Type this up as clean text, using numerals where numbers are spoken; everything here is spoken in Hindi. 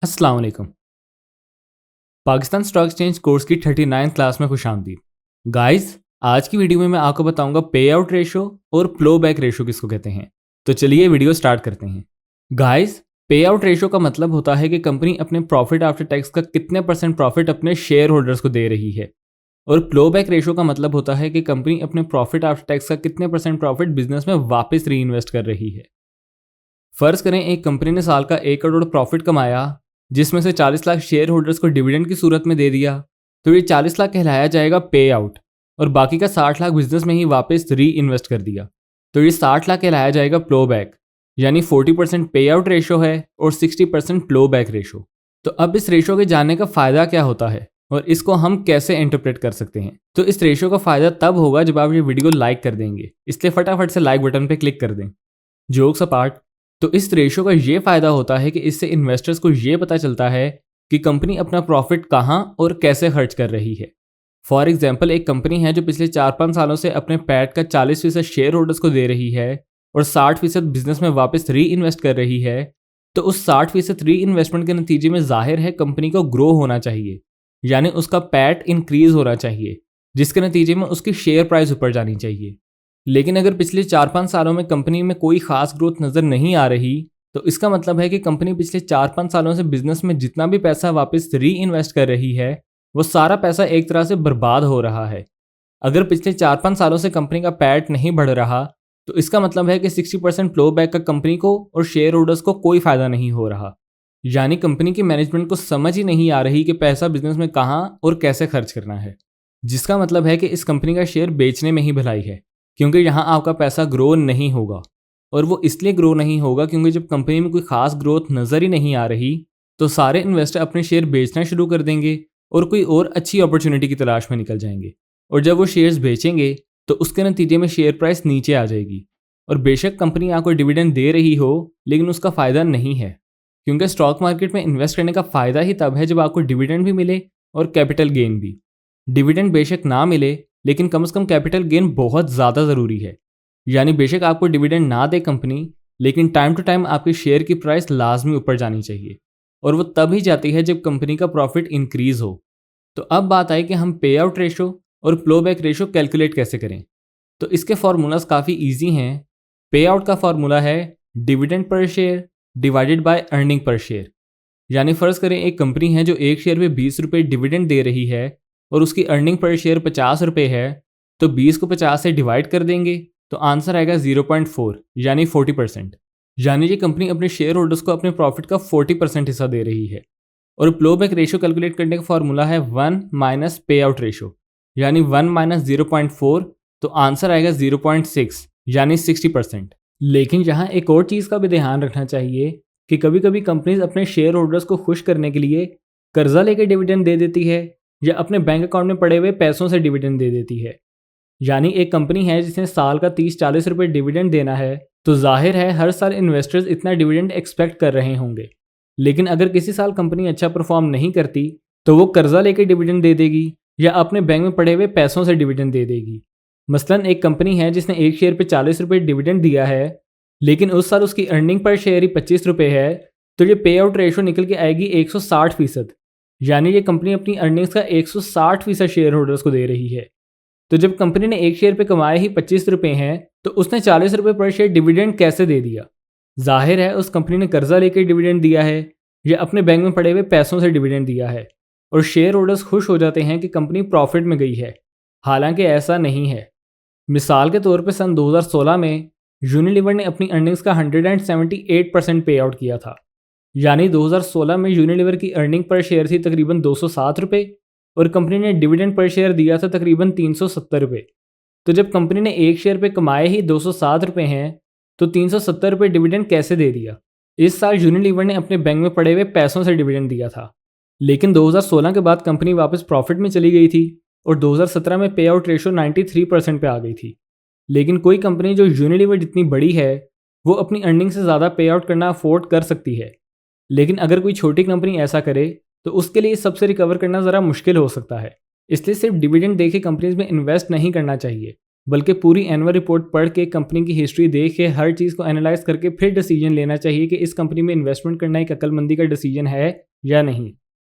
अस्सलाम वालेकुम। पाकिस्तान स्टॉक एक्सचेंज कोर्स की 39th क्लास में खुशामदीद। गाइस, आज की वीडियो में मैं आपको बताऊंगा पे आउट रेशो और फ्लो बैक रेशो किसको कहते हैं। तो चलिए वीडियो स्टार्ट करते हैं। गाइस, पे आउट रेशो का मतलब होता है कि कंपनी अपने प्रॉफिट आफ्टर टैक्स का कितने परसेंट प्रॉफिट अपने शेयर होल्डर्स को दे रही है। और फ्लो बैक रेशो का मतलब होता है कि कंपनी अपने प्रॉफिट आफ्टर टैक्स का कितने परसेंट प्रॉफिट बिजनेस में वापस री इन्वेस्ट कर रही है। फर्ज करें एक कंपनी ने साल का 1 करोड़ प्रॉफिट कमाया, जिसमें से 40 लाख शेयर होल्डर्स को डिविडेंड की सूरत में दे दिया, तो ये 40 लाख कहलाया जाएगा पे आउट। और बाकी का 60 लाख बिजनेस में ही वापस री इन्वेस्ट कर दिया, तो ये 60 लाख कहलाया जाएगा फ्लो बैक। यानी 40% पे आउट रेशो है और 60% फ्लो बैक रेशो। तो अब इस रेशो के जानने का फायदा क्या होता है और इसको हम कैसे इंटरप्रेट कर सकते हैं। तो इस रेशो का फायदा तब होगा जब आप ये वीडियो लाइक कर देंगे, इसलिए फटाफट से लाइक बटन पर क्लिक कर दें। जोक्स अपार्ट, तो इस रेशो का ये फायदा होता है कि इससे इन्वेस्टर्स को ये पता चलता है कि कंपनी अपना प्रॉफिट कहाँ और कैसे खर्च कर रही है। फॉर एग्जाम्पल, एक कंपनी है जो पिछले 4-5 सालों से अपने पैट का 40% शेयर होल्डर्स को दे रही है और 60% बिजनेस में वापस री इन्वेस्ट कर रही है, तो उस 60% री इन्वेस्टमेंट के नतीजे में जाहिर है कंपनी को ग्रो होना चाहिए, यानी उसका पैट इंक्रीज होना चाहिए, जिसके नतीजे में उसकी शेयर प्राइस ऊपर जानी चाहिए। लेकिन अगर पिछले 4-5 सालों में कंपनी में कोई खास ग्रोथ नज़र नहीं आ रही, तो इसका मतलब है कि कंपनी पिछले 4-5 सालों से बिजनेस में जितना भी पैसा वापस री इन्वेस्ट कर रही है, वो सारा पैसा एक तरह से बर्बाद हो रहा है। अगर पिछले 4-5 सालों से कंपनी का पैट नहीं बढ़ रहा, तो इसका मतलब है कि 60% फ्लो बैक का कंपनी को और शेयर होल्डर्स को कोई फायदा नहीं हो रहा। यानी कंपनी की मैनेजमेंट को समझ ही नहीं आ रही कि पैसा बिजनेस में कहाँ और कैसे खर्च करना है। जिसका मतलब है कि इस कंपनी का शेयर बेचने में ही भलाई है, क्योंकि यहाँ आपका पैसा ग्रो नहीं होगा। और वो इसलिए ग्रो नहीं होगा क्योंकि जब कंपनी में कोई खास ग्रोथ नज़र ही नहीं आ रही, तो सारे इन्वेस्टर अपने शेयर बेचना शुरू कर देंगे और कोई और अच्छी अपॉर्चुनिटी की तलाश में निकल जाएंगे। और जब वो शेयर्स बेचेंगे तो उसके नतीजे में शेयर प्राइस नीचे आ जाएगी। और बेशक कंपनी आपको डिविडेंड दे रही हो, लेकिन उसका फ़ायदा नहीं है, क्योंकि स्टॉक मार्केट में इन्वेस्ट करने का फ़ायदा ही तब है जब आपको डिविडेंड भी मिले और कैपिटल गेन भी। डिविडेंड बेशक ना मिले, लेकिन कम से कम कैपिटल गेन बहुत ज़्यादा ज़रूरी है। यानी बेशक आपको डिविडेंड ना दे कंपनी, लेकिन टाइम टू टाइम आपकी शेयर की प्राइस लाजमी ऊपर जानी चाहिए, और वो तब ही जाती है जब कंपनी का प्रॉफिट इंक्रीज हो। तो अब बात आई कि हम पे आउट रेशो और फ्लो बैक रेशो कैलकुलेट कैसे करें। तो इसके फार्मूलाज काफ़ी ईजी हैं। पे आउट का फार्मूला है dividend per share divided by earning per share. यानी फ़र्ज़ करें एक कंपनी है जो एक शेयर पे 20 रुपये डिविडेंड दे रही है और उसकी अर्निंग पर शेयर 50 रुपये है, तो 20 को 50 से डिवाइड कर देंगे तो आंसर आएगा 0.4 यानी 40%। यानी ये कंपनी अपने शेयर होल्डर्स को अपने प्रॉफिट का 40% हिस्सा दे रही है। और फ्लो बैक रेशो कैलकुलेट करने का फॉर्मूला है 1 माइनस पे आउट रेशो, यानी 1 माइनस 0.4, तो आंसर आएगा 0.6 यानी 60%। लेकिन यहाँ एक और चीज़ का भी ध्यान रखना चाहिए कि कभी कभी कंपनीज अपने शेयर होल्डर्स को खुश करने के लिए कर्जा लेकर डिविडेंड दे देती है या अपने बैंक अकाउंट में पड़े हुए पैसों से डिविडेंड दे देती है। यानी एक कंपनी है जिसने साल का 30-40 रुपये डिविडेंड देना है, तो जाहिर है हर साल इन्वेस्टर्स इतना डिविडेंड एक्सपेक्ट कर रहे होंगे। लेकिन अगर किसी साल कंपनी अच्छा परफॉर्म नहीं करती, तो वो कर्जा लेकर डिविडेंड दे देगी या अपने बैंक में पड़े हुए पैसों से डिविडेंड दे देगी। मसलन एक कंपनी है जिसने एक शेयर पे 40 रुपये डिविडेंड दिया है, लेकिन उस साल उसकी अर्निंग पर शेयर ही 25 रुपये है, तो ये पे आउट रेशो निकल के आएगी 160%। यानी ये कंपनी अपनी अर्निंग्स का 160% शेयर होल्डर्स को दे रही है। तो जब कंपनी ने एक शेयर पे कमाए ही 25 रुपये हैं, तो उसने 40 रुपये पर शेयर डिविडेंड कैसे दे दिया। जाहिर है उस कंपनी ने कर्जा लेकर डिविडेंड दिया है या अपने बैंक में पड़े हुए पैसों से डिविडेंड दिया है, और शेयर होल्डर्स खुश हो जाते हैं कि कंपनी प्रॉफिट में गई है। हालांकि ऐसा नहीं है। मिसाल के तौर पर सन 2016 में यूनिलीवर ने अपनी अर्निंग्स का 178% पे आउट किया था। यानी 2016 में यूनिलीवर की अर्निंग पर शेयर थी तकरीबन 207 रुपये और कंपनी ने डिविडेंड पर शेयर दिया था तकरीबन 370 रुपये। तो जब कंपनी ने एक शेयर पे कमाए ही 207 रुपये हैं, तो 370 रुपये डिविडेंड कैसे दे दिया। इस साल यूनिलीवर ने अपने बैंक में पड़े हुए पैसों से डिविडेंड दिया था। लेकिन 2016 के बाद कंपनी वापस प्रॉफिट में चली गई थी और 2017 में पे आउट रेशो 93% पे आ गई थी। लेकिन कोई कंपनी जो यूनिलीवर जितनी बड़ी है, वो अपनी अर्निंग से ज़्यादा पे आउट करना अफोर्ड कर सकती है। लेकिन अगर कोई छोटी कंपनी ऐसा करे, तो उसके लिए सबसे रिकवर करना ज़रा मुश्किल हो सकता है। इसलिए सिर्फ डिविडेंड देख के कंपनीज में इन्वेस्ट नहीं करना चाहिए, बल्कि पूरी एनुअल रिपोर्ट पढ़ के कंपनी की हिस्ट्री देख के हर चीज़ को एनालाइज करके फिर डिसीजन लेना चाहिए कि इस कंपनी में इन्वेस्टमेंट करना एक अक्लमंदी का डिसीजन है या नहीं।